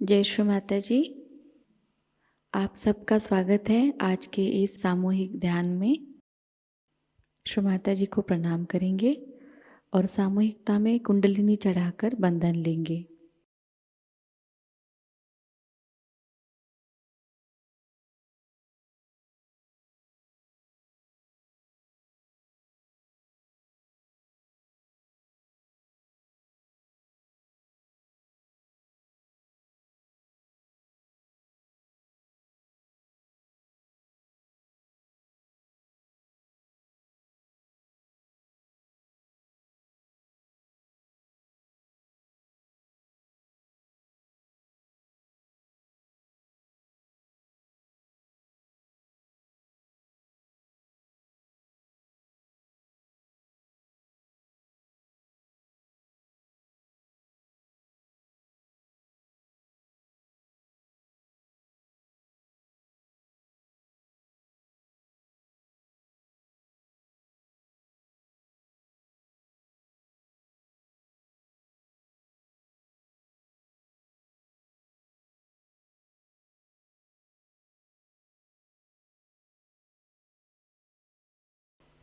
जय श्री माता जी। आप सबका स्वागत है आज के इस सामूहिक ध्यान में। श्री माता जी को प्रणाम करेंगे और सामूहिकता में कुंडलिनी चढ़ाकर बंधन लेंगे।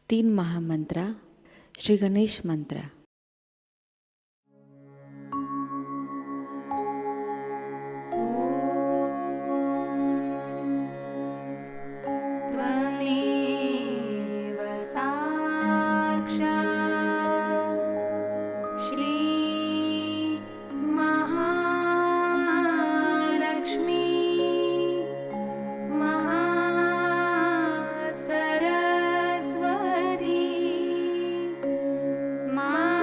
तीन महामंत्रा श्री गणेश मंत्र। त्वमेव साक्षात् श्री महालक्ष्मी महासरस्वती माता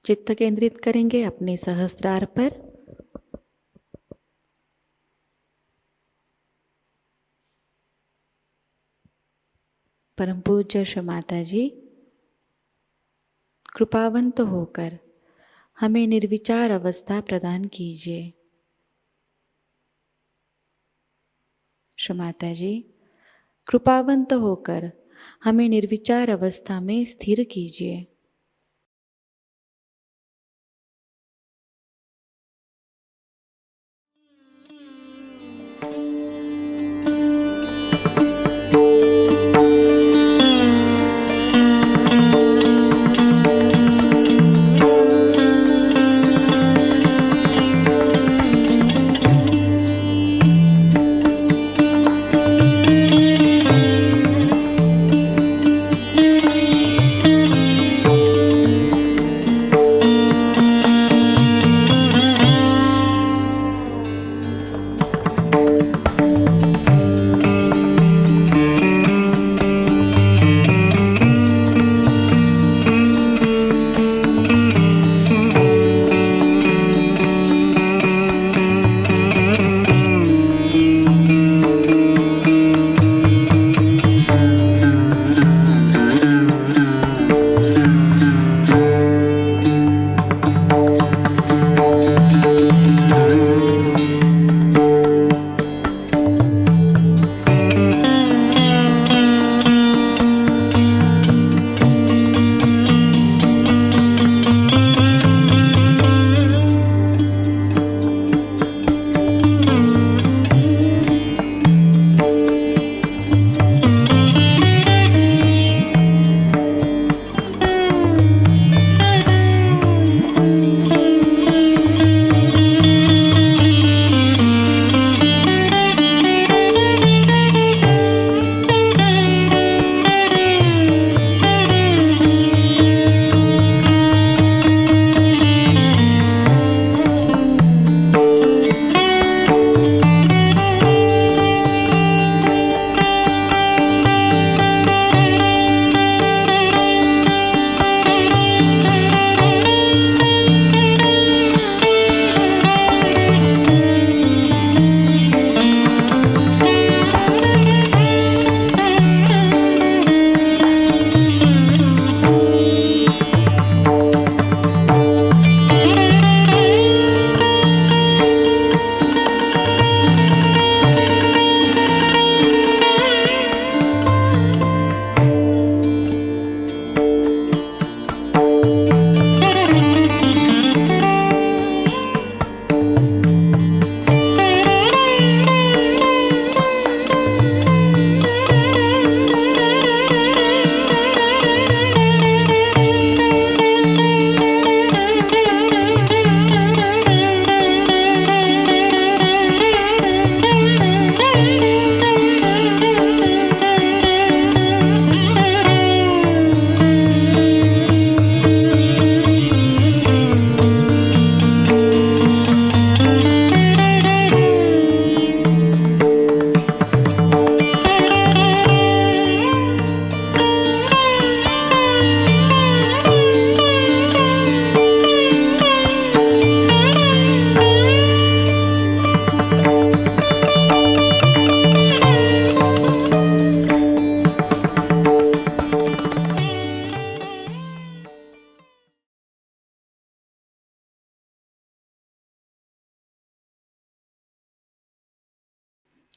चित्त केंद्रित करेंगे अपने सहस्त्रार पर। परम पूज्य श्री माता जी कृपावंत होकर हमें निर्विचार अवस्था प्रदान कीजिए। श्री माता जी कृपावंत होकर हमें निर्विचार अवस्था में स्थिर कीजिए।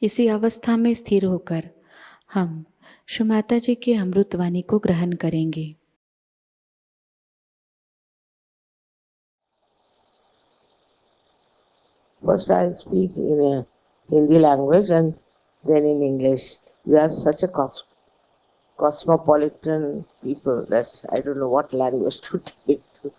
इसी अवस्था में स्थिर होकर हम श्री माता जी की अमृतवाणी को ग्रहण करेंगे। First I'll speak in a Hindi language and then in English. We are such a cosmopolitan people that I don't know what language to take to.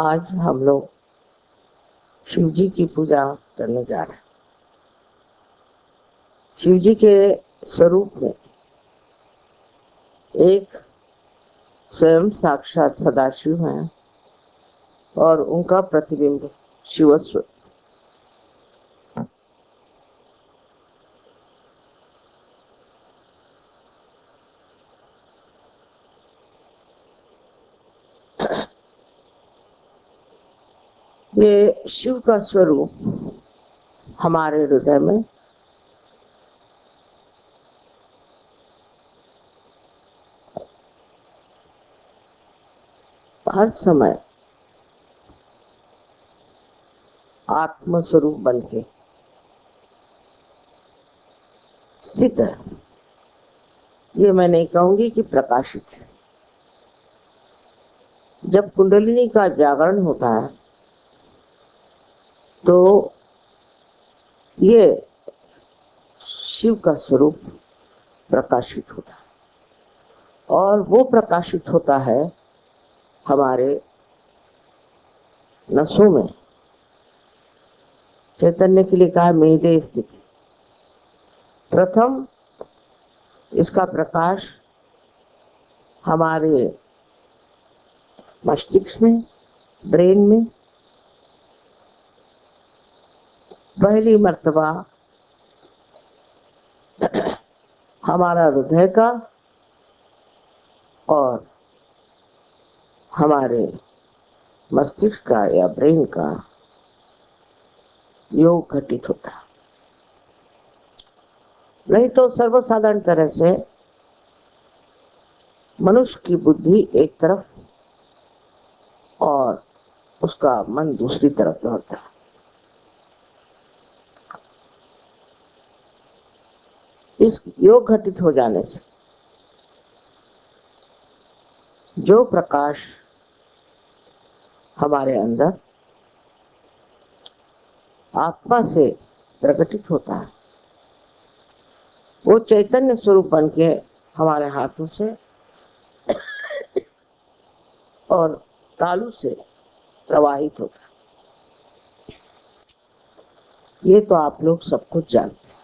आज हम लोग शिव जी की पूजा करने जा रहे हैं। शिव जी के स्वरूप में एक स्वयं साक्षात सदाशिव हैं और उनका प्रतिबिंब शिवस्व। ये शिव का स्वरूप हमारे हृदय में हर समय आत्म स्वरूप बन के स्थित है। ये मैं नहीं कहूंगी कि प्रकाशित है। जब कुंडलिनी का जागरण होता है तो ये शिव का स्वरूप प्रकाशित होता है और वो प्रकाशित होता है हमारे नसों में। चैतन्य के लिए कहा मेदे स्थिति। प्रथम इसका प्रकाश हमारे मस्तिष्क में, ब्रेन में पहली मर्तबा हमारा हृदय का और हमारे मस्तिष्क का या ब्रेन का योग घटित होता है। नहीं तो सर्वसाधारण तरह से मनुष्य की बुद्धि एक तरफ और उसका मन दूसरी तरफ दौड़ता है। इस योग घटित हो जाने से जो प्रकाश हमारे अंदर आत्मा से प्रकटित होता है वो चैतन्य स्वरूप बन के हमारे हाथों से और तालू से प्रवाहित होता है। ये तो आप लोग सब कुछ जानते हैं,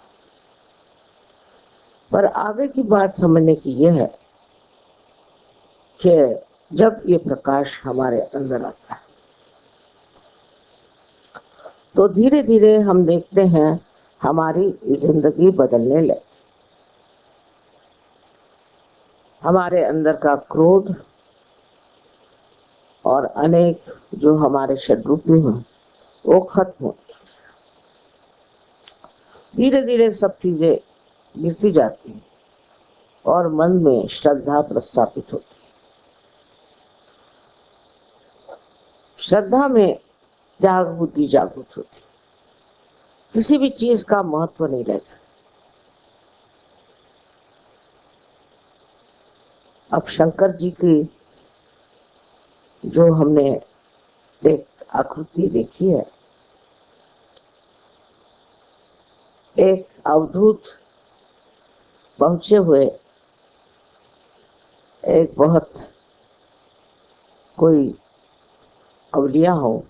पर आगे की बात समझने की यह है कि जब ये प्रकाश हमारे अंदर आता है तो धीरे धीरे हम देखते हैं हमारी जिंदगी बदलने लगी। हमारे अंदर का क्रोध और अनेक जो हमारे षड्रूपी हैं वो खत्म हो। धीरे धीरे सब चीजें गिरती जाती हैं और मन में श्रद्धा प्रस्थापित होती है। श्रद्धा में बुद्धि जागृत होती। किसी भी चीज का महत्व नहीं रहता। अब शंकर जी की जो हमने एक आकृति देखी है, एक अवधूत पहुंचे हुए एक बहुत कोई अवलिया हो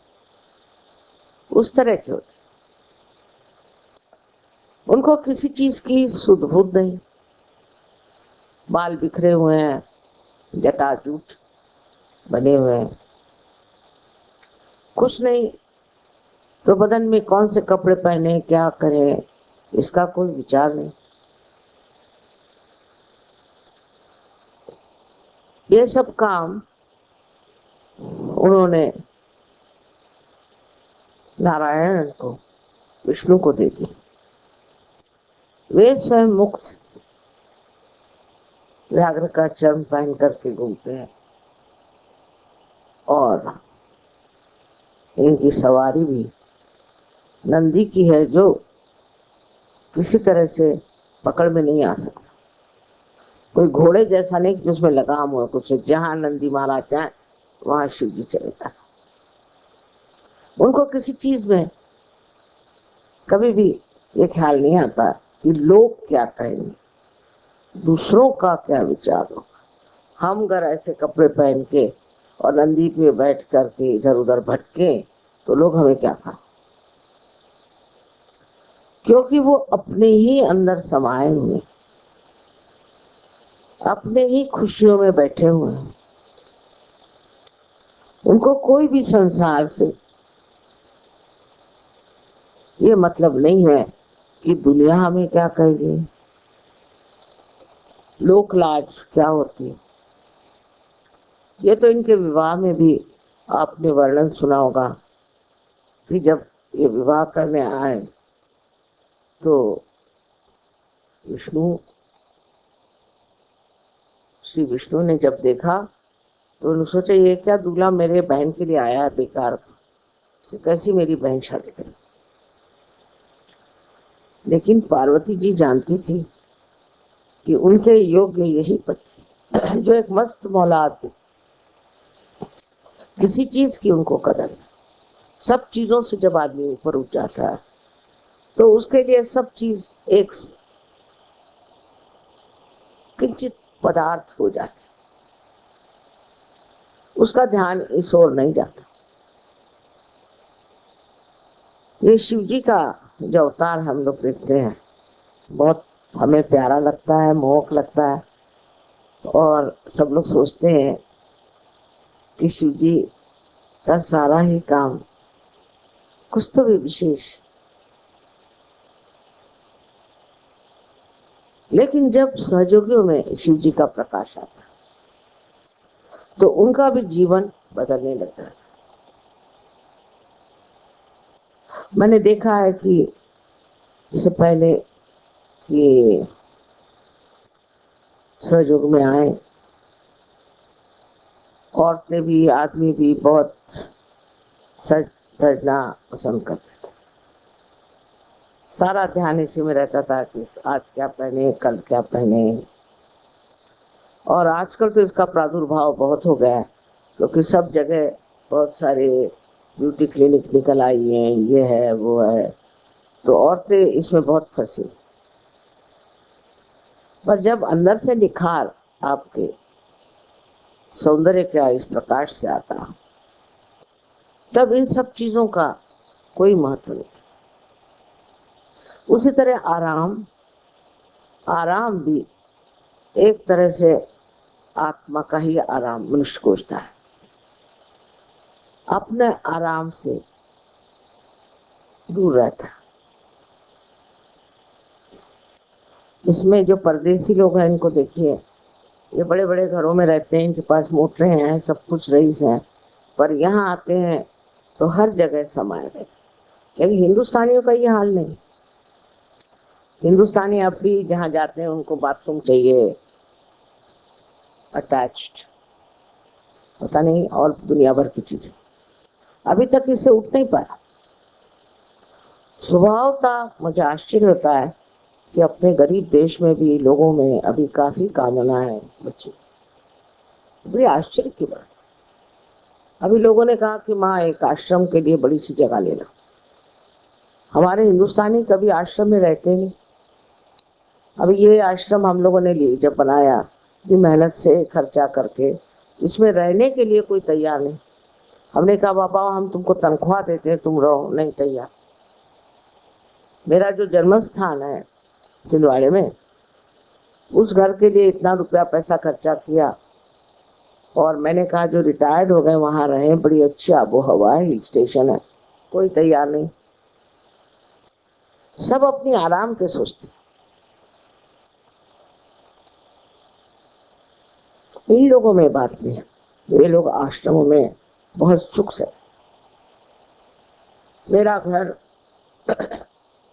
उस तरह के होते। उनको किसी चीज की सुध बुध नहीं, बाल बिखरे हुए हैं, जटाजूट बने हुए हैं, कुछ नहीं तो बदन में कौन से कपड़े पहने, क्या करें, इसका कोई विचार नहीं। ये सब काम उन्होंने नारायण को, विष्णु को दे दी। वे स्वयं मुक्त व्याघ्र का चर्म पहन करके घूमते हैं और इनकी सवारी भी नंदी की है जो किसी तरह से पकड़ में नहीं आ सकता। कोई घोड़े जैसा नहीं जिसमें लगाम हुआ कुछ, जहां नंदी महाराज जाए वहां शिव जी चलेगा। उनको किसी चीज में कभी भी ये ख्याल नहीं आता कि लोग क्या कहेंगे, दूसरों का क्या विचार होगा। हम अगर ऐसे कपड़े पहन के और नंदी पे बैठ करके इधर उधर भटके तो लोग हमें क्या कहें, क्योंकि वो अपने ही अंदर समाये हुए। अपने ही खुशियों में बैठे हुए हैं। उनको कोई भी संसार से ये मतलब नहीं है कि दुनिया हमें क्या कहेगी, लोक लाज क्या होती है। ये तो इनके विवाह में भी आपने वर्णन सुना होगा कि जब ये विवाह करने आए तो विष्णु श्री विष्णु ने जब देखा तो उन्होंने सोचा ये क्या दूल्हा मेरे बहन के लिए आया है बेकार का, इससे कैसी मेरी बहन शादी करे। लेकिन पार्वती जी जानती थी कि उनके योग्य यही पति जो एक मस्त मौलाद हो, किसी चीज की उनको कदर नहीं। सब चीजों से जब आदमी ऊपर उठ जाता है तो उसके लिए सब चीज एक किंचित पदार्थ हो जाती, उसका ध्यान इस ओर नहीं जाता। ये शिव जी का जो अवतार हम लोग देखते हैं बहुत हमें प्यारा लगता है, मोहक लगता है, और सब लोग सोचते हैं कि शिव जी का सारा ही काम कुछ तो भी विशेष। लेकिन जब सहयोगियों में शिव जी का प्रकाश आता तो उनका भी जीवन बदलने लगता है। मैंने देखा है कि इससे पहले कि सहयोग में आए, औरतें भी आदमी भी बहुत सज धजना पसंद करते थे। सारा ध्यान इसी में रहता था कि आज क्या पहने, कल क्या पहने। और आजकल तो इसका प्रादुर्भाव बहुत हो गया है क्योंकि सब जगह बहुत सारे ब्यूटी क्लिनिक निकल आई हैं, ये है वो है, तो औरतें इसमें बहुत फंसी। पर जब अंदर से निखार आपके सौंदर्य का इस प्रकाश से आता तब इन सब चीजों का कोई महत्व नहीं। उसी तरह आराम, आराम भी एक तरह से आत्मा का ही आराम मनुष्य खोजता है। अपने आराम से दूर रहता है। इसमें जो परदेसी लोग हैं इनको देखिए, ये बड़े बड़े घरों में रहते हैं, इनके पास मोटरें हैं, सब कुछ रईस हैं, पर यहाँ आते हैं तो हर जगह समाये रहते। लेकिन हिंदुस्तानियों का ये हाल नहीं। हिंदुस्तानी अब भी जहाँ जाते हैं उनको बाथरूम चाहिए अटैच्ड, पता नहीं और दुनिया भर की चीजें। अभी तक इससे उठ नहीं पाया। स्वभावता मुझे आश्चर्य होता है कि अपने गरीब देश में भी लोगों में अभी काफी कामना है बच्चे। बड़ी आश्चर्य की बात। अभी लोगों ने कहा कि माँ एक आश्रम के लिए बड़ी सी जगह लेना। हमारे हिंदुस्तानी कभी आश्रम में रहते नहीं। अभी ये आश्रम हम लोगों ने लिए जब बनाया, ये मेहनत से खर्चा करके, इसमें रहने के लिए कोई तैयार नहीं। हमने कहा बाबा हम तुमको तनख्वाह देते हैं, तुम रहो, नहीं तैयार। मेरा जो जन्म स्थान है छिंदवाड़े में, उस घर के लिए इतना रुपया पैसा खर्चा किया, और मैंने कहा जो रिटायर्ड हो गए वहां रहे, बड़ी अच्छी आबो हवा है, हिल स्टेशन है, कोई तैयार नहीं। सब अपनी आराम के सोचते। इन लोगों में बात नहीं है, ये लोग आश्रमों में बहुत सुख से। मेरा घर,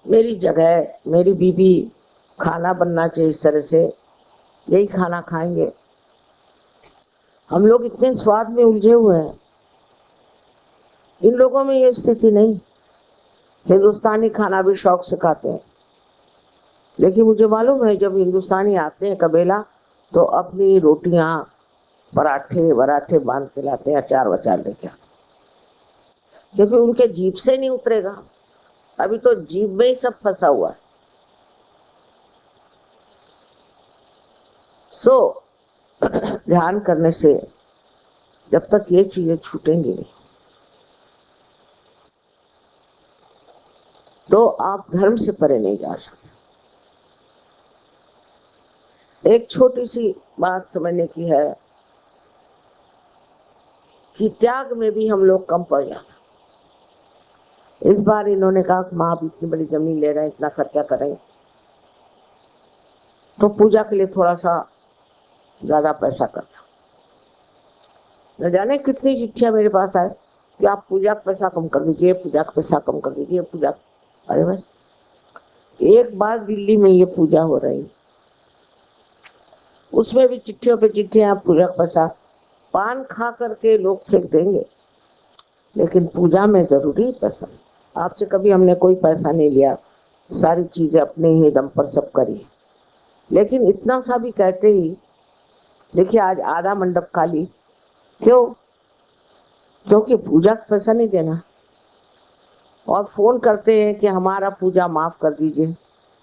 मेरी जगह, मेरी बीबी, खाना बनना चाहिए इस तरह से, यही खाना खाएंगे। हम लोग इतने स्वाद में उलझे हुए हैं, इन लोगों में ये स्थिति नहीं। हिंदुस्तानी खाना भी शौक से खाते हैं, लेकिन मुझे मालूम है जब हिंदुस्तानी आते हैं कबेला तो अपनी रोटियां पराठे वराठे बांध के लाते हैं, अचार वचार लेके, क्योंकि उनके जीभ से नहीं उतरेगा। अभी तो जीभ में ही सब फंसा हुआ है। सो ध्यान करने से जब तक ये चीजें छूटेंगी नहीं तो आप धर्म से परे नहीं जा सकते। एक छोटी सी बात समझने की है कि त्याग में भी हम लोग कम पड़ जाते। इस बार इन्होंने कहा माँ आप इतनी बड़ी जमीन ले रहे हैं, इतना खर्चा करें, तो पूजा के लिए थोड़ा सा ज्यादा पैसा करना। न जाने कितनी चिट्ठियां मेरे पास आए कि आप पूजा का पैसा कम कर दीजिए, पूजा का पैसा कम कर दीजिए, पूजा। अरे भाई, एक बार दिल्ली में ये पूजा हो रही, उसमें भी चिट्ठियों पे चिट्ठियां, पूजा का पैसा। पान खा करके लोग फेंक देंगे, लेकिन पूजा में जरूरी पैसा। आपसे कभी हमने कोई पैसा नहीं लिया, सारी चीजें अपने ही दम पर सब करी, लेकिन इतना सा भी कहते ही देखिए आज आधा मंडप खाली। क्यों? क्योंकि पूजा का पैसा नहीं देना। और फोन करते हैं कि हमारा पूजा माफ कर दीजिए,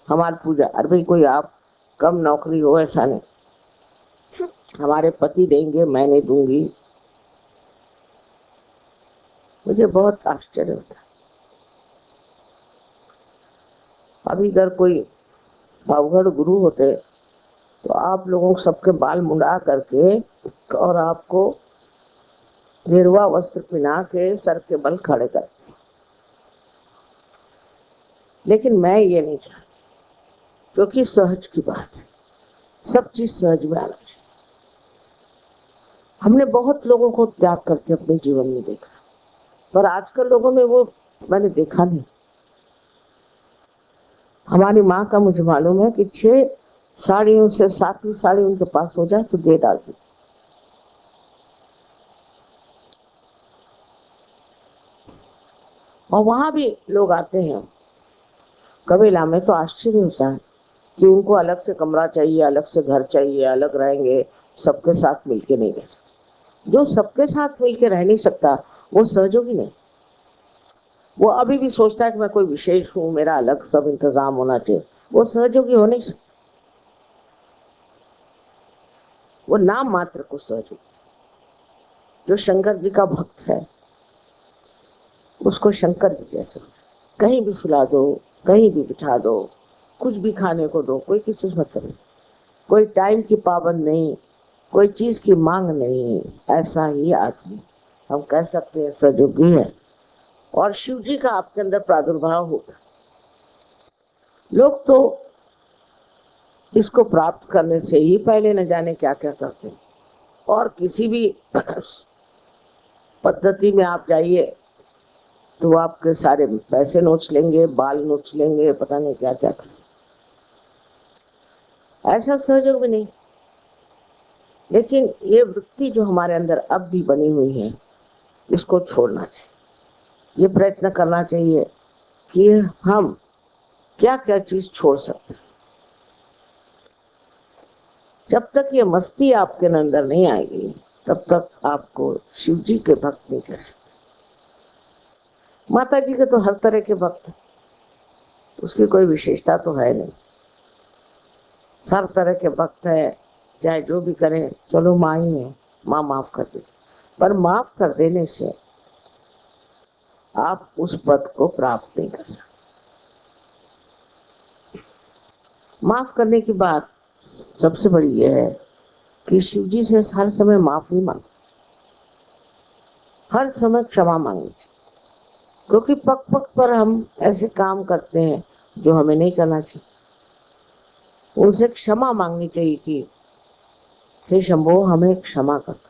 हमारी पूजा। अरे भाई, कोई आप कम नौकरी हो ऐसा नहीं, हमारे पति देंगे, मैं नहीं दूंगी। मुझे बहुत आश्चर्य होता है। अभी अगर कोई अवघड़ गुरु होते तो आप लोगों को सबके बाल मुंडा करके और आपको गेरुआ वस्त्र पहना के सर के बल खड़े करते, लेकिन मैं ये नहीं चाहती, क्योंकि सहज की बात है, सब चीज सहज में आना चाहिए। हमने बहुत लोगों को त्याग करते अपने जीवन में देखा, पर आजकल लोगों में वो मैंने देखा नहीं। हमारी माँ का मुझे मालूम है कि 6 साड़ियों से 7वीं साड़ी उनके पास हो जाए तो दे डालती। और वहां भी लोग आते हैं कबीला में, तो आश्चर्य होता है कि उनको अलग से कमरा चाहिए, अलग से घर चाहिए, अलग रहेंगे, सबके साथ मिलके नहीं रह सकते। जो सबके साथ मिलके रह नहीं सकता वो सहयोगी नहीं। वो अभी भी सोचता है कि मैं कोई विशेष हूं, मेरा अलग सब इंतजाम होना चाहिए। वो सहयोगी हो नहीं सकता, वो नाम मात्र को सहयोगी। जो शंकर जी का भक्त है उसको शंकर जी जैसे कहीं भी सुला दो, कहीं भी बिठा दो, कुछ भी खाने को दो, कोई किसी से मतलब नहीं, कोई टाइम की पाबंद नहीं, कोई चीज की मांग नहीं। ऐसा ही आदमी हम कह सकते हैं सहयोगी है। और शिव जी का आपके अंदर प्रादुर्भाव होगा। लोग तो इसको प्राप्त करने से ही पहले न जाने क्या क्या करते हैं। और किसी भी पद्धति में आप जाइए तो आपके सारे पैसे नोच लेंगे, बाल नोच लेंगे, पता नहीं क्या क्या करेंगे। ऐसा सहयोग भी नहीं। लेकिन ये वृत्ति जो हमारे अंदर अब भी बनी हुई है, इसको छोड़ना चाहिए। ये प्रयत्न करना चाहिए कि हम क्या क्या चीज छोड़ सकते हैं। जब तक ये मस्ती आपके अंदर नहीं आएगी तब तक आपको शिव जी के भक्त नहीं कह सकते। माता जी के तो हर तरह के भक्त हैं, उसकी कोई विशेषता तो है नहीं। हर तरह के भक्त है, चाहे जो भी करें, चलो माँ ही है, माँ माफ कर दे। पर माफ कर देने से आप उस पद को प्राप्त नहीं कर सकते। माफ करने की बात सबसे बड़ी यह है कि शिव जी से हर समय माफी मांगो, हर समय क्षमा मांगनी चाहिए। क्योंकि पग पग पर हम ऐसे काम करते हैं जो हमें नहीं करना चाहिए। उनसे क्षमा मांगनी चाहिए कि हे शंभो, हमें क्षमा कर दो,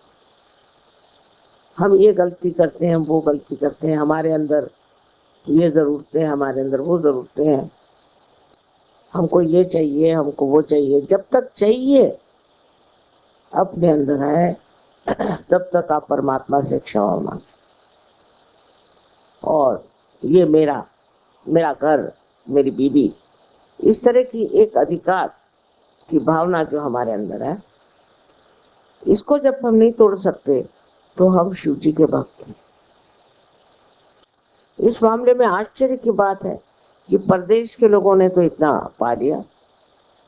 हम ये गलती करते हैं, वो गलती करते हैं, हमारे अंदर ये जरूरतें, हमारे अंदर वो जरूरतें हैं, हमको ये चाहिए, हमको वो चाहिए। जब तक चाहिए अपने अंदर है तब तक आप परमात्मा से क्षमा मांगे। और ये मेरा मेरा घर, मेरी बीवी, इस तरह की एक अधिकार की भावना जो हमारे अंदर है, इसको जब हम नहीं तोड़ सकते तो हम शिव जी के भक्त हैं। इस मामले में आश्चर्य की बात है कि प्रदेश के लोगों ने तो इतना पा लिया,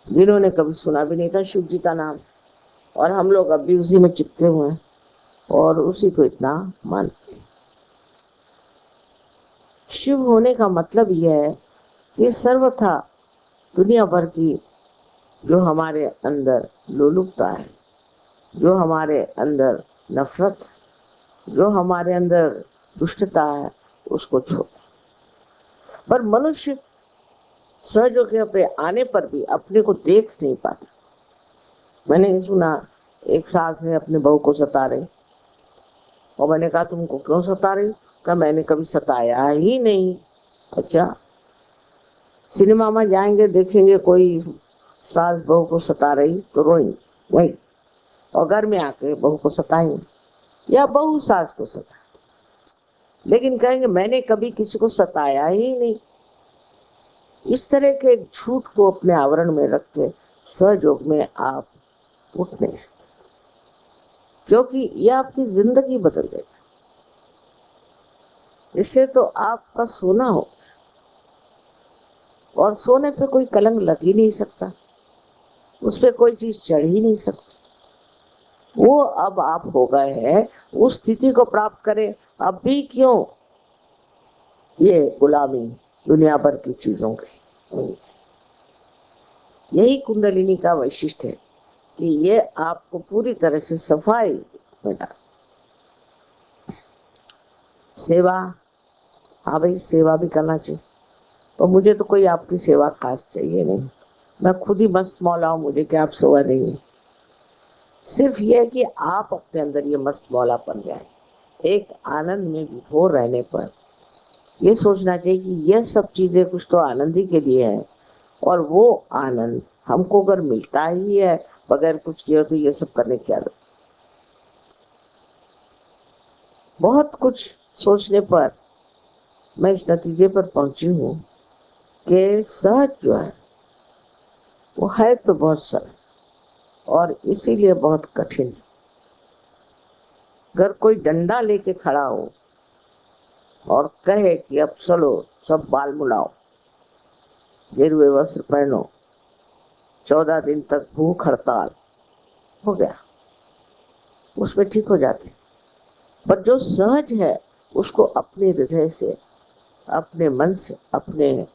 जिन्होंने कभी सुना भी नहीं था शिव जी का नाम, और हम लोग अब भी उसी में चिपके हुए हैं और उसी को इतना मानते हैं। शिव होने का मतलब यह है कि सर्वथा दुनिया भर की जो हमारे अंदर लोलुपता है, जो हमारे अंदर नफरत, जो हमारे अंदर दुष्टता है, उसको छोड़। पर मनुष्य सहज पे आने पर भी अपने को देख नहीं पाता। मैंने सुना एक सास है अपने बहू को सता रही, और मैंने कहा तुमको क्यों सता रही? कहा मैंने कभी सताया ही नहीं। अच्छा, सिनेमा में जाएंगे, देखेंगे कोई सास बहू को सता रही तो रोएंगे वही, और घर में आके बहू को सताएंगे या बहू सास को सता, लेकिन कहेंगे मैंने कभी किसी को सताया ही नहीं। इस तरह के झूठ को अपने आवरण में रख के सहयोग में आप उठ नहीं सकते, क्योंकि यह आपकी जिंदगी बदल देगा। इससे तो आपका सोना हो, और सोने पे कोई कलंक लग ही नहीं सकता, उस पे कोई चीज चढ़ ही नहीं सकती। वो अब आप हो गए हैं, उस स्थिति को प्राप्त करें। अब भी क्यों ये गुलामी दुनिया भर की चीजों की। यही कुंडलिनी का वैशिष्ट्य है कि ये आपको पूरी तरह से सफाई में डाल। सेवा, हाँ भाई सेवा भी करना चाहिए, तो मुझे तो कोई आपकी सेवा खास चाहिए नहीं, मैं खुद ही मस्त मौला हूं, मुझे क्या आप सेवा देंगे। सिर्फ ये है कि आप अपने अंदर ये मस्त मौला बन जाए। एक आनंद में विभोर रहने पर ये सोचना चाहिए कि यह सब चीजें कुछ तो आनंद ही के लिए है, और वो आनंद हमको अगर मिलता ही है बगैर कुछ किए तो ये सब करने क्या जरूरत। बहुत कुछ सोचने पर मैं इस नतीजे पर पहुंची हूँ कि सहज जो है वो है तो बहुत सरल और इसीलिए बहुत कठिन। अगर कोई डंडा लेके खड़ा हो और कहे कि अब चलो सब बाल मुड़ाओ, गेरुए वस्त्र पहनो, 14 दिन तक भूख हड़ताल, हो गया, उसमें ठीक हो जाते। पर जो सहज है उसको अपने हृदय से, अपने मन से, अपने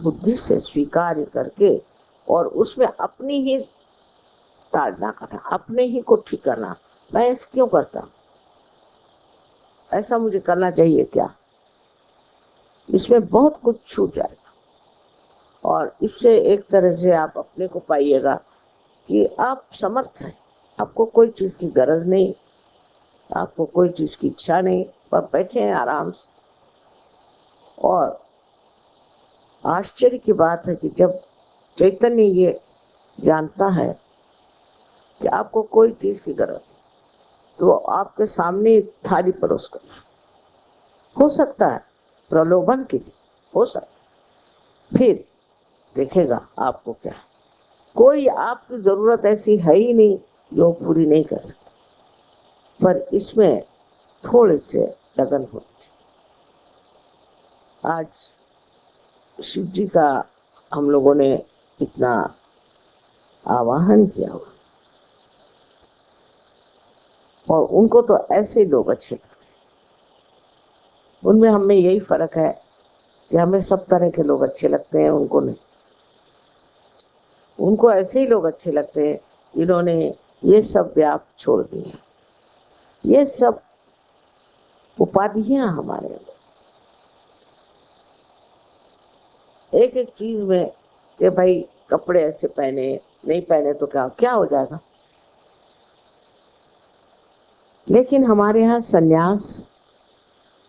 बुद्धि से स्वीकार करके और उसमें अपनी ही ताड़ना करना, अपने ही को ठीक करना। मैं ऐसा क्यों करता, ऐसा मुझे करना चाहिए क्या, इसमें बहुत कुछ छूट जाएगा। और इससे एक तरह से आप अपने को पाइएगा कि आप समर्थ हैं, आपको कोई चीज की गरज नहीं, आपको कोई चीज की इच्छा नहीं, पर बैठे हैं आराम से। और आश्चर्य की बात है कि जब चैतन्य ये जानता है कि आपको कोई चीज की गरज नहीं, तो आपके सामने थाली परोस कर, हो सकता है प्रलोभन के लिए, हो सकता है, फिर देखेगा आपको क्या, कोई आपकी जरूरत ऐसी है ही नहीं जो पूरी नहीं कर सकता, पर इसमें थोड़े से लगन होती। आज शिव जी का हम लोगों ने इतना आवाहन किया हुआ, और उनको तो ऐसे लोग अच्छे लगते, उनमें हमें यही फर्क है कि हमें सब तरह के लोग अच्छे लगते हैं, उनको नहीं। उनको ऐसे ही लोग अच्छे लगते हैं जिन्होंने ये सब व्याप छोड़ दिए, ये सब उपाधियां हमारे अंदर, एक एक चीज में कि भाई कपड़े ऐसे पहने, नहीं पहने तो क्या क्या हो जाएगा। लेकिन हमारे यहाँ सन्यास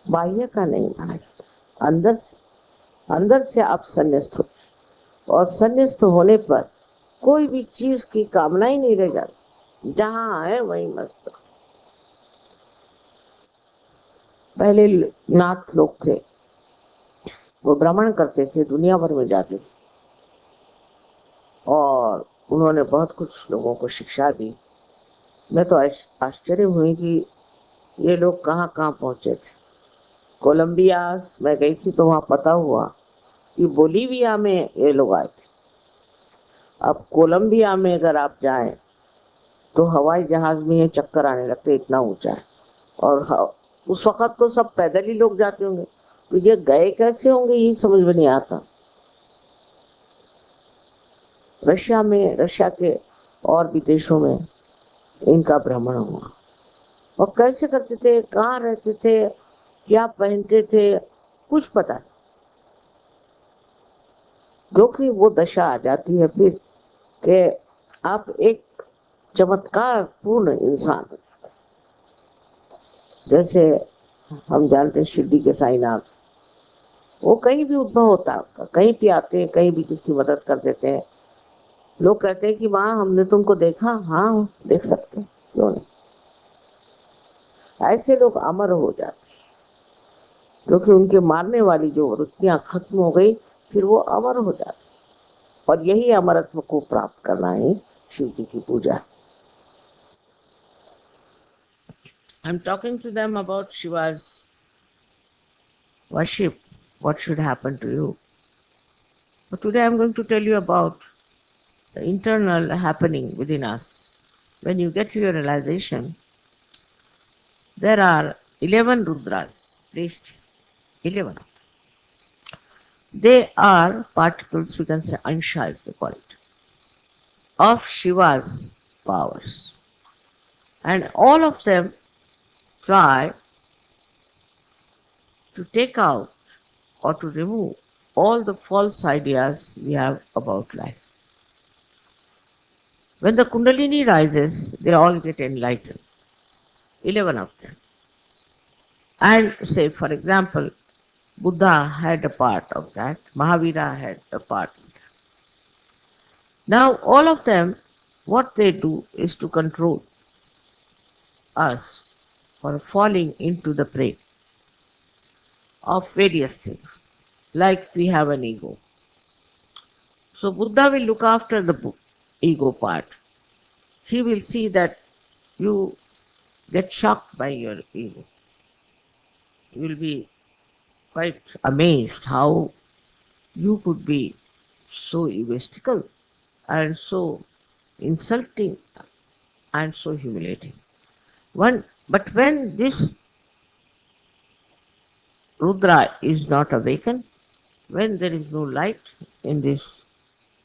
बाह्य का नहीं माना जाता, अंदर से आप संन्यास्त हो, और संन्यास्त होने पर कोई भी चीज की कामना ही नहीं रह जाती, जहां है वहीं मस्त। पहले नाथ लोग थे, वो भ्रमण करते थे, दुनिया भर में जाते थे, और उन्होंने बहुत कुछ लोगों को शिक्षा दी। मैं तो आश्चर्य हुई कि ये लोग कहाँ कहाँ पहुंचे थे। कोलंबिया मैं गई थी तो वहां पता हुआ कि बोलीविया में ये लोग आए थे। अब कोलंबिया में अगर आप जाएं तो हवाई जहाज में ये चक्कर आने लगते, इतना ऊंचा है, और उस वक्त तो सब पैदल ही लोग जाते होंगे, तो ये गए कैसे होंगे ये समझ में नहीं आता। रशिया के और भी देशों में इनका भ्रमण हुआ। और कैसे करते थे, कहाँ रहते थे, क्या पहनते थे, कुछ पता नहीं। जो कि वो दशा आ जाती है फिर कि आप एक चमत्कार पूर्ण इंसान हो। जैसे हम जानते हैं शिरडी के साईनाथ, वो कहीं भी उद्भव होता है, कहीं भी आते हैं, कहीं भी किसकी मदद कर देते हैं। लोग कहते हैं कि माँ हमने तुमको देखा, हाँ देख सकते हैं, क्यों नहीं। ऐसे लोग अमर हो जाते हैं क्योंकि उनके मारने वाली जो वृत्तियां खत्म हो गई, फिर वो अमर हो जाते। और यही अमरत्व को प्राप्त करना ही शिव जी की पूजा। I am talking to them about Shiva's worship, what should happen to you. But today I am going to tell you about the internal happening within us. When you get to your realization, there are 11 Rudras placed, 11. They are particles, we can say Ansha is the call it, of Shiva's powers. And all of them try to take out or to remove all the false ideas we have about life. When the Kundalini rises, they all get enlightened, 11 of them. And say, for example, Buddha had a part of that, Mahavira had a part of that. Now, all of them, what they do is to control us for falling into the prey of various things, like we have an ego. So Buddha will look after the ego part. He will see that you get shocked by your ego. You will be quite amazed how you could be so egoistical and so insulting and so humiliating. But when this Rudra is not awakened, when there is no light in this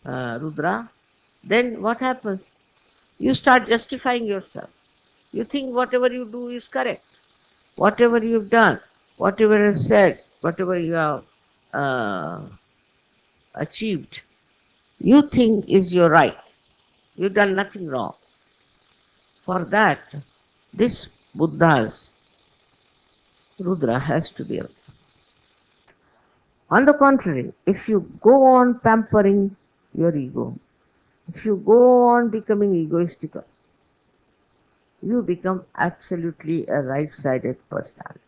Rudra, then what happens? You start justifying yourself. You think whatever you do is correct. Whatever you've done, whatever you've said, whatever you have achieved, you think is your right. You've done nothing wrong. For that, this Buddha's Rudra has to be awakened. On the contrary, if you go on pampering your ego, if you go on becoming egoistical, you become absolutely a right-sided personality.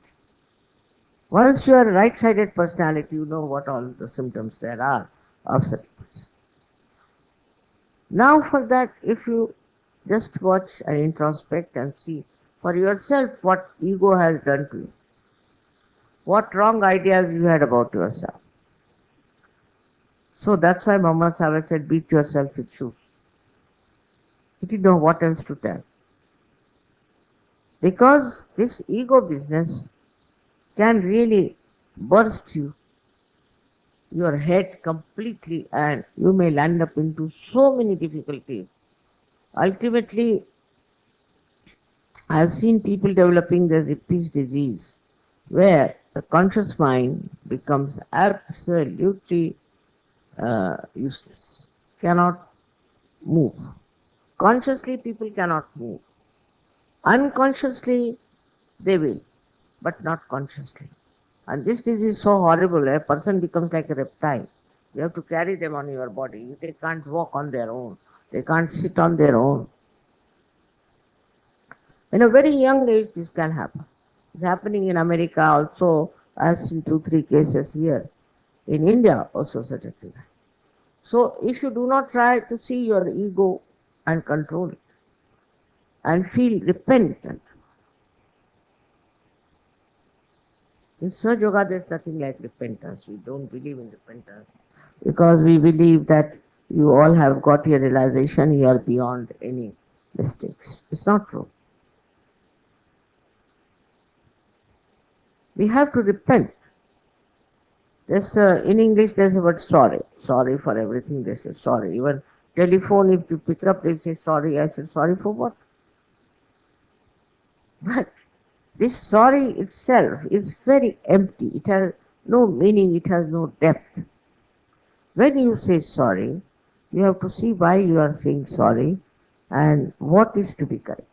Once you are a right-sided personality, you know what all the symptoms there are of such a person. Now for that, if you just watch and introspect and see for yourself what ego has done to you, what wrong ideas you had about yourself. So that's why Muhammad Sahib said, beat yourself with shoes. He didn't know what else to tell. Because this ego business can really burst your head completely, and you may land up into so many difficulties. Ultimately, I have seen people developing the Rippis disease, where the conscious mind becomes absolutely useless, cannot move. Consciously, people cannot move. Unconsciously, they will, but not consciously. And this disease is so horrible, a person becomes like a reptile. You have to carry them on your body. They can't walk on their own. They can't sit on their own. In a very young age, this can happen. It's happening in America also. I have seen 2-3 cases here. In India also such a thing. So if you do not try to see your ego and control it and feel repentant, in Saj Yoga there's nothing like repentance. We don't believe in repentance because we believe that you all have got your realization, you are beyond any mistakes. It's not true. We have to repent. There's in English there's a word sorry. Sorry for everything they say sorry. Even Telephone, if you pick up, they say sorry. I said, sorry for what? But this sorry itself is very empty. It has no meaning, it has no depth. When you say sorry, you have to see why you are saying sorry and what is to be corrected.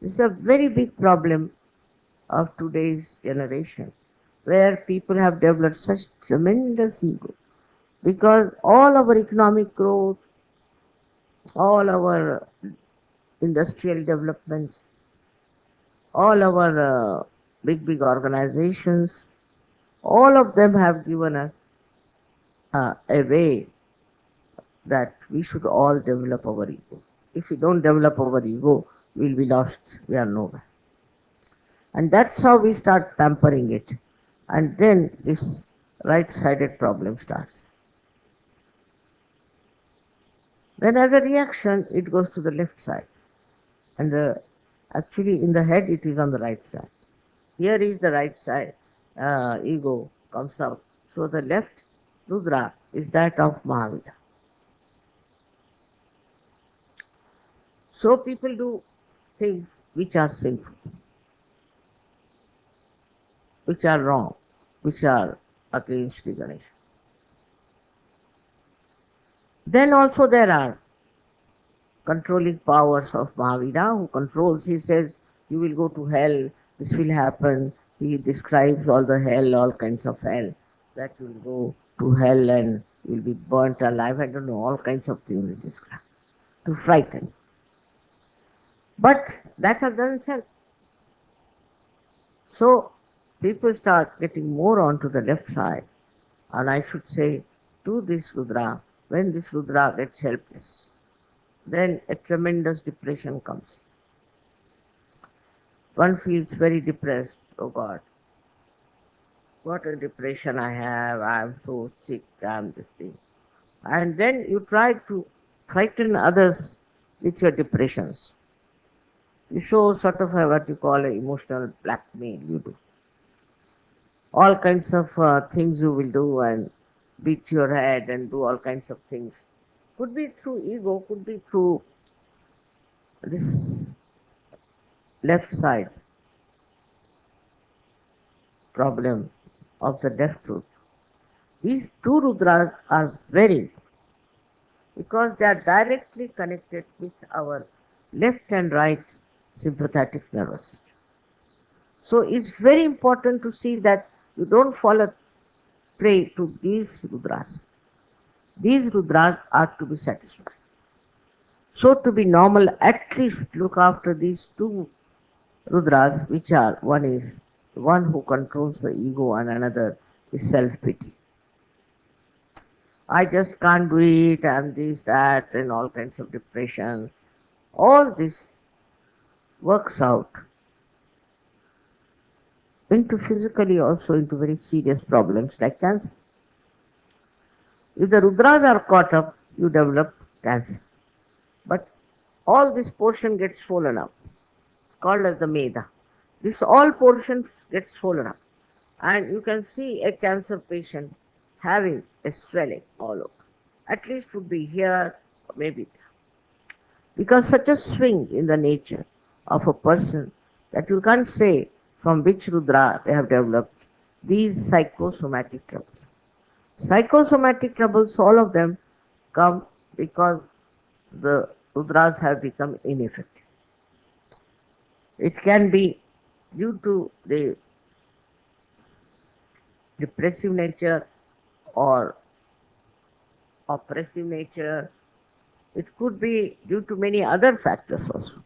This is a very big problem of today's generation, where people have developed such tremendous ego, because all our economic growth, all our industrial developments, all our big organizations, all of them have given us a way that we should all develop our ego. If we don't develop our ego, we'll be lost. We are nowhere. And that's how we start pampering it. And then this right-sided problem starts. Then as a reaction, it goes to the left side. And actually in the head, it is on the right side. Here is the right side. Ego comes out. So the left Rudra is that of Mahavira. So people do things which are sinful, which are wrong, which are against the Ganesha. Then also there are controlling powers of Mahavira who controls. He says, you will go to hell, this will happen. He describes all the hell, all kinds of hell, that you will go to hell and you will be burnt alive. I don't know, all kinds of things he describes to frighten. But that doesn't help. So people start getting more onto the left side. And I should say, to this Rudra, when this Rudra gets helpless, then a tremendous depression comes. One feels very depressed. Oh God, what a depression I have. I am so sick. I am this thing. And then you try to frighten others with your depressions. You show sort of what you call an emotional blackmail. You do all kinds of things you will do and beat your head and do all kinds of things. Could be through ego, could be through this left side problem of the deaf truth. These two Rudras are very important because they are directly connected with our left and right sympathetic nervous system. So it's very important to see that you don't fall a prey to these Rudras. These Rudras are to be satisfied. So to be normal, at least look after these two Rudras, which are, one is the one who controls the ego and another is self-pity. I just can't do it, and this, that, and all kinds of depression. All this works out into physically also into very serious problems like cancer. If the Rudras are caught up, you develop cancer. But all this portion gets swollen up. It's called as the Meda. This all portion gets swollen up. And you can see a cancer patient having a swelling all over. At least would be here, or maybe there. Because such a swing in the nature of a person that you can't say from which Rudra they have developed these psychosomatic troubles. Psychosomatic troubles, all of them come because the Rudras have become ineffective. It can be due to the depressive nature or oppressive nature. It could be due to many other factors also.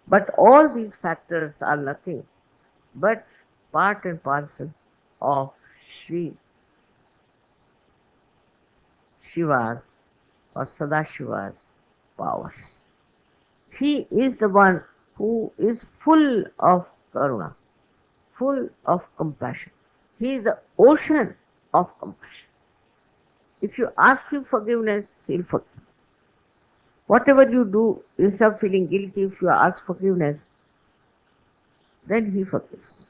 But all these factors are nothing but part and parcel of Shiva's or Sadashiva's powers. He is the one who is full of karuna, full of compassion. He is the ocean of compassion. If you ask him forgiveness, he'll forgive. Whatever you do, instead of feeling guilty, if you ask forgiveness, then he forgives.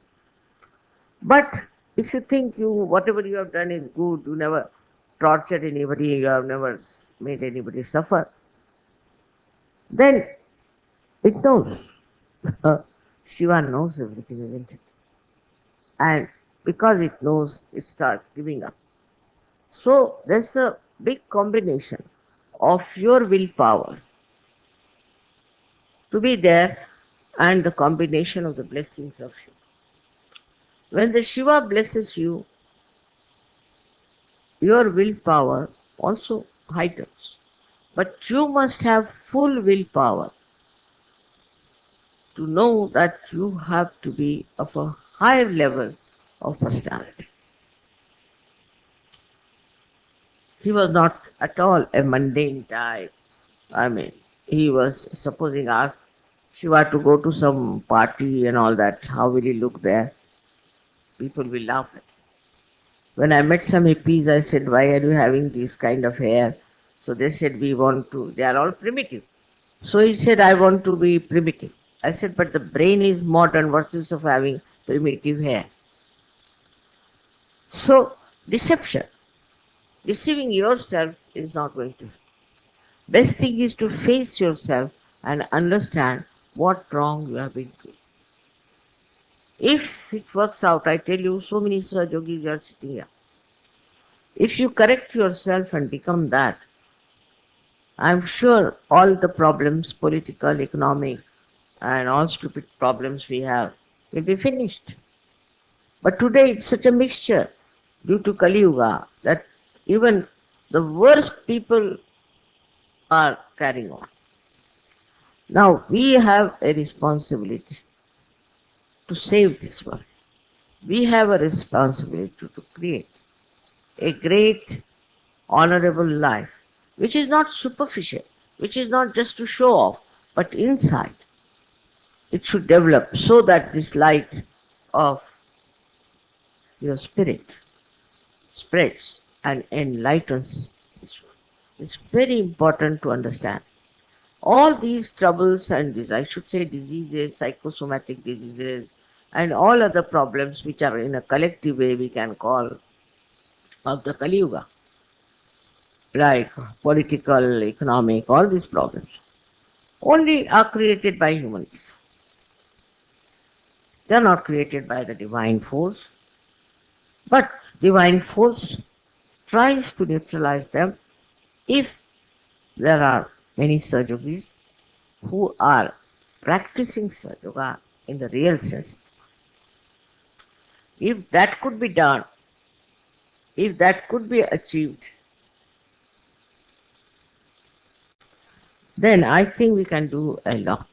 But if you think whatever you have done is good, you never tortured anybody, you have never made anybody suffer, then it knows. Shiva knows everything, isn't it? And because it knows, it starts giving up. So there's a big combination of your willpower to be there and the combination of the blessings of Shiva. When the Shiva blesses you, your willpower also heightens. But you must have full willpower to know that you have to be of a higher level of personality. He was not at all a mundane type. I mean, he was, supposing asked Shiva to go to some party and all that, how will he look there? People will laugh at him. When I met some hippies, I said, why are you having this kind of hair? So they said, we want to, they are all primitive. So he said, I want to be primitive. I said, but the brain is modern, what's the use of having primitive hair? So, deception. Deceiving yourself is not going to. Best thing is to face yourself and understand what wrong you have been doing. If it works out, I tell you, so many Sahaj Yogis are sitting here. If you correct yourself and become that, I'm sure all the problems, political, economic, and all stupid problems we have will be finished. But today it's such a mixture due to Kali Yuga that even the worst people are carrying on. Now we have a responsibility to save this world. We have a responsibility to create a great, honorable life, which is not superficial, which is not just to show off, but inside. It should develop so that this light of your spirit spreads and enlightens this world. It's very important to understand. All these troubles and I should say diseases, psychosomatic diseases, and all other problems which are in a collective way we can call of the Kali Yuga, like political, economic, all these problems, only are created by humans. They are not created by the divine force, but divine force tries to neutralize them if there are many Sahaj Yogis who are practicing Sahaj Yoga in the real sense. If that could be done, if that could be achieved, then I think we can do a lot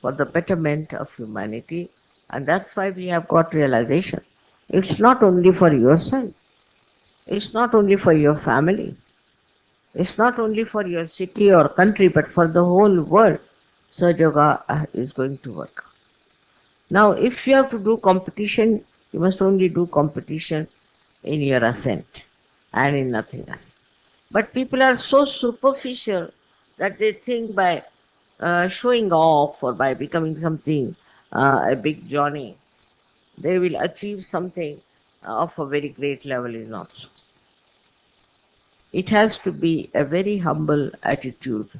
for the betterment of humanity, and that's why we have got realization. It's not only for yourself, it's not only for your family, it's not only for your city or country, but for the whole world. Sahaj Yoga is going to work. Now, if you have to do competition, you must only do competition in your ascent and in nothing else. But people are so superficial that they think by showing off or by becoming something, a big Johnny, they will achieve something of a very great level. Is not so. It has to be a very humble attitude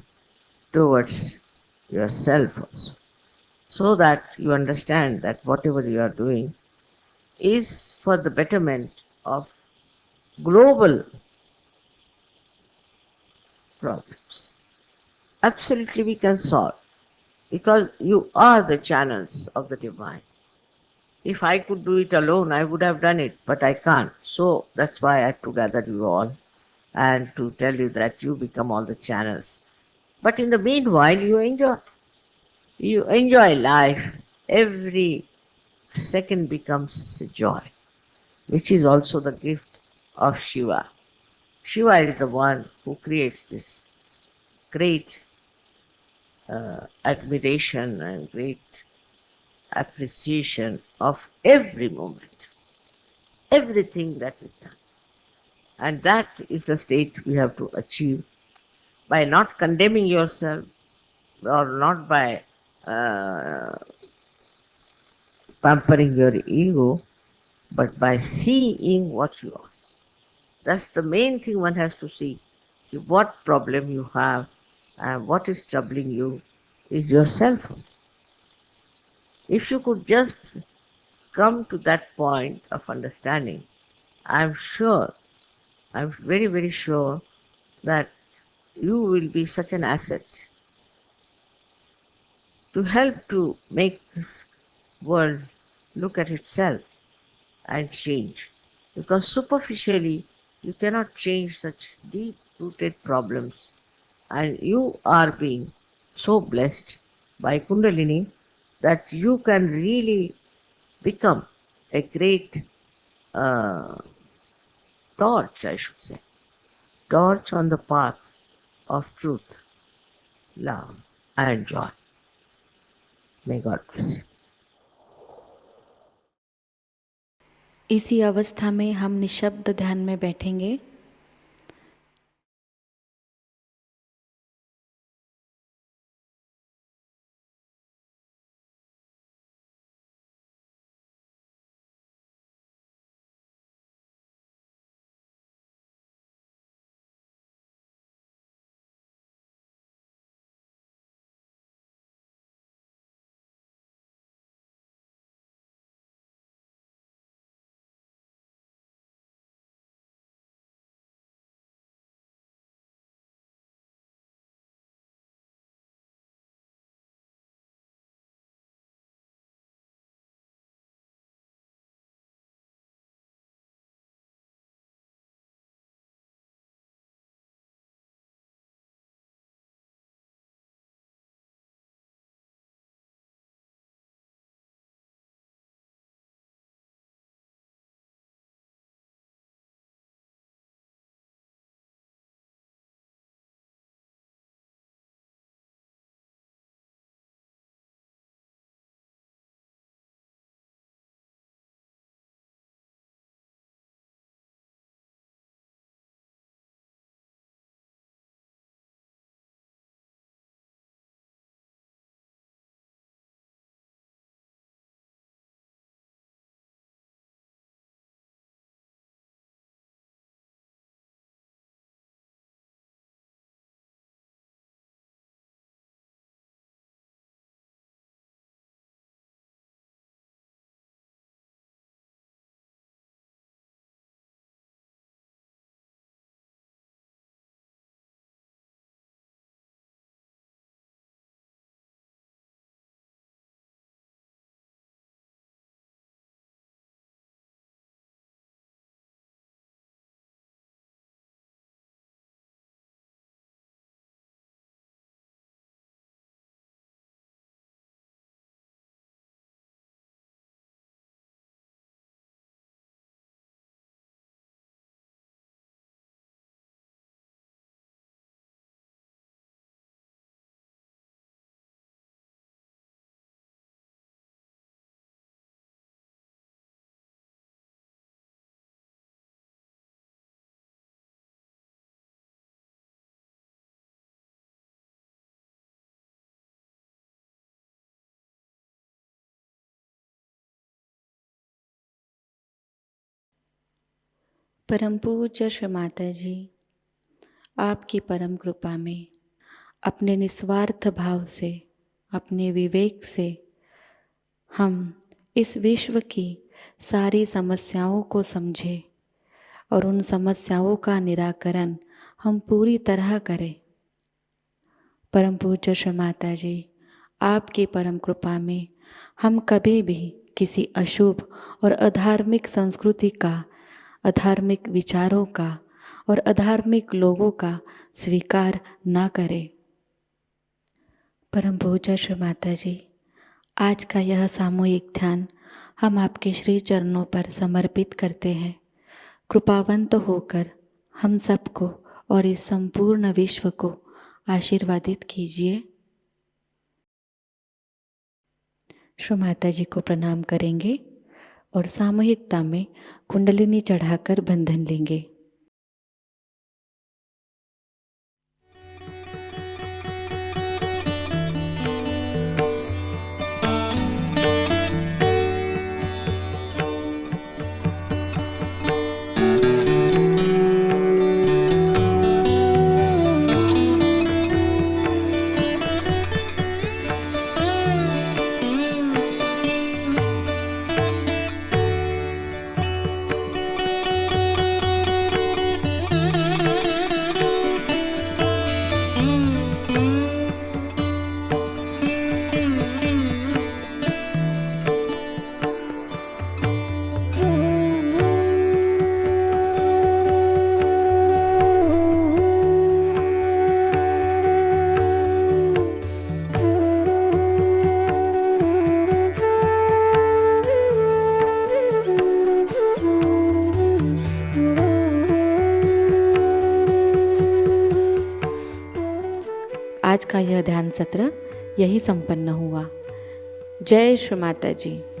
towards yourself also, so that you understand that whatever you are doing is for the betterment of global problems. Absolutely we can solve, because you are the channels of the divine. If I could do it alone, I would have done it, but I can't. So that's why I had to gather you all and to tell you that you become all the channels. But in the meanwhile, you enjoy. You enjoy life. Every second becomes a joy, which is also the gift of Shiva. Shiva is the one who creates this great admiration and great appreciation of every moment, everything that is done. And that is the state we have to achieve by not condemning yourself or not by pampering your ego, but by seeing what you are. That's the main thing one has to see. What problem you have and what is troubling you is yourself. If you could just come to that point of understanding, I'm sure, I'm very, very sure that you will be such an asset to help to make this world look at itself and change. Because superficially, you cannot change such deep rooted problems. And you are being so blessed by Kundalini that you can really become a great uh, torch, I should say, torch on the path of truth, love, and joy. May God bless you. इसी अवस्था में हम निशब्द ध्यान में बैठेंगे। परम पूज्य श्री माता जी, आपकी परम कृपा में अपने निस्वार्थ भाव से, अपने विवेक से हम इस विश्व की सारी समस्याओं को समझें और उन समस्याओं का निराकरण हम पूरी तरह करें। परम पूज्य श्री माता जी, आपकी परम कृपा में हम कभी भी किसी अशुभ और अधार्मिक संस्कृति का, अधार्मिक विचारों का और अधार्मिक लोगों का स्वीकार ना करें। परम पूज्य श्री माता जी, आज का यह सामूहिक ध्यान हम आपके श्री चरणों पर समर्पित करते हैं। कृपावंत होकर हम सबको और इस संपूर्ण विश्व को आशीर्वादित कीजिए। श्री माता जी को प्रणाम करेंगे और सामूहिकता में कुंडलिनी चढ़ाकर बंधन लेंगे। आज का यह ध्यान सत्र यही संपन्न हुआ। जय श्री माता जी।